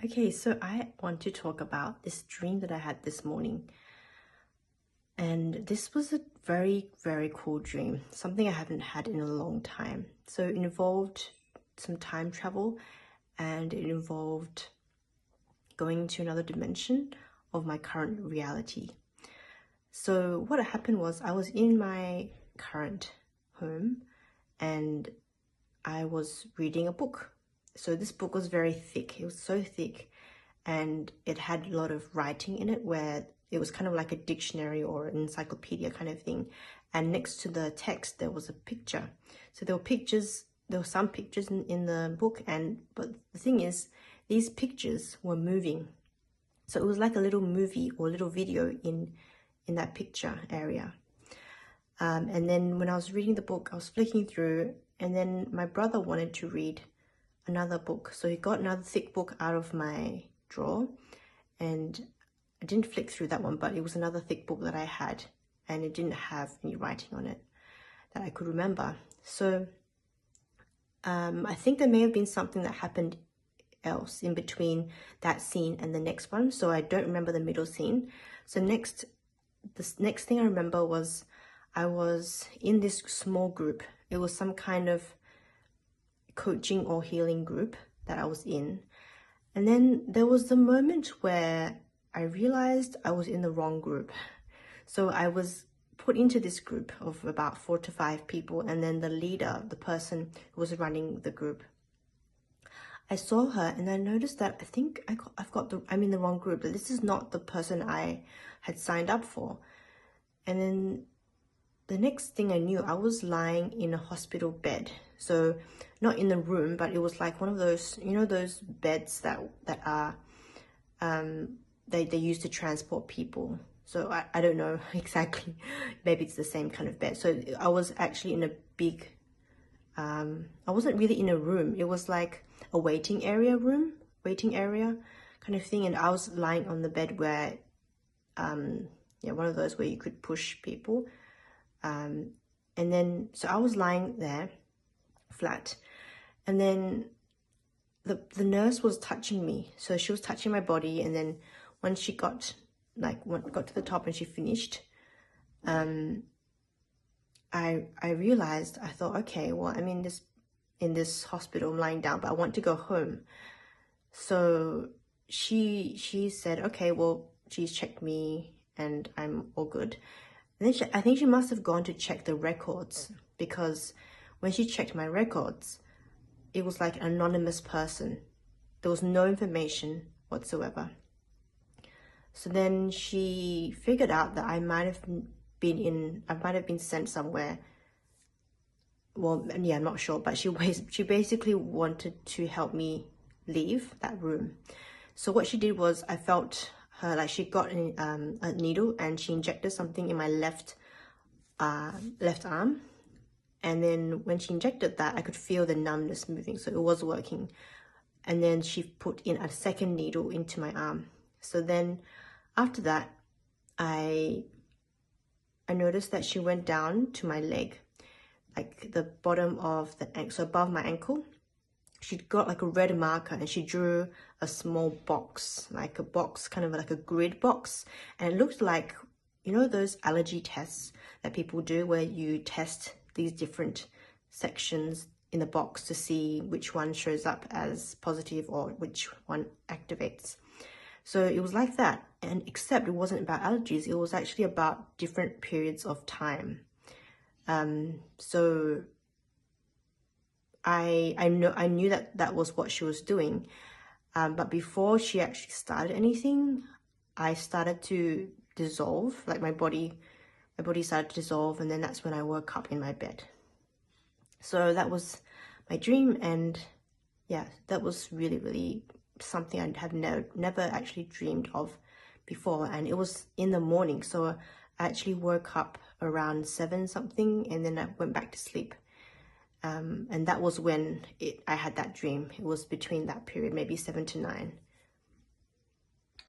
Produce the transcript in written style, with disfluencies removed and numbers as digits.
Okay, so I want to talk about this dream that I had this morning. And this was a very, very cool dream, something I haven't had in a long time. So it involved some time travel and it involved going to another dimension of my current reality. So what happened was I was in my current home and I was reading a book. So this book was very thick. It was so thick and it had a lot of writing in it where it was kind of like a dictionary or an encyclopedia kind of thing. And next to the text, there was a picture. So there were some pictures in the book, but the thing is, these pictures were moving. So it was like a little movie or a little video in that picture area. And then when I was reading the book, I was flicking through, and then my brother wanted to read another book. So he got another thick book out of my drawer, and I didn't flick through that one, but it was another thick book that I had, and it didn't have any writing on it that I could remember. So I think there may have been something that happened else in between that scene and the next one. So I don't remember the middle scene. So the next thing I remember was I was in this small group. It was some kind of coaching or healing group that I was in. And then there was the moment where I realized I was in the wrong group. So I was put into this group of about 4 to 5 people, and then the leader, the person who was running the group, I saw her and I noticed that I think I'm in the wrong group. That this is not the person I had signed up for. And then the next thing I knew, I was lying in a hospital bed. So not in the room, but it was like one of those, those beds that are, they use to transport people. So I don't know exactly, maybe it's the same kind of bed. So I was actually in a big, I wasn't really in a room. It was like a waiting area kind of thing. And I was lying on the bed where, one of those where you could push people. And then, so I was lying there flat, and then the nurse was touching me. So she was touching my body, and then when she got to the top and she finished, I realized, I thought, okay, well, I'm in this hospital, I'm lying down, but I want to go home. So she said, okay, well, she's checked me and I'm all good. And then I think she must have gone to check the records, because when she checked my records, it was like an anonymous person. There was no information whatsoever. So then she figured out that I might have been sent somewhere. Well, yeah, I'm not sure, but she basically wanted to help me leave that room. So what she did was, I felt her, like she got a needle and she injected something in my left arm. And then when she injected that, I could feel the numbness moving, so it was working. And then she put in a second needle into my arm. So then after that, I noticed that she went down to my leg, like the bottom of the ankle, so above my ankle. She got like a red marker and she drew a small box, like a box, kind of like a grid box. And it looked like, those allergy tests that people do where you test these different sections in the box to see which one shows up as positive or which one activates. So it was like that, and except it wasn't about allergies, it was actually about different periods of time. So I knew that was what she was doing, but before she actually started anything, I started to dissolve, like my body started to dissolve, and then that's when I woke up in my bed. So that was my dream, and yeah, that was really, really something I have never actually dreamed of before. And it was in the morning, so I actually woke up around 7 something, and then I went back to sleep. And that was when I had that dream. It was between that period, maybe 7 to 9.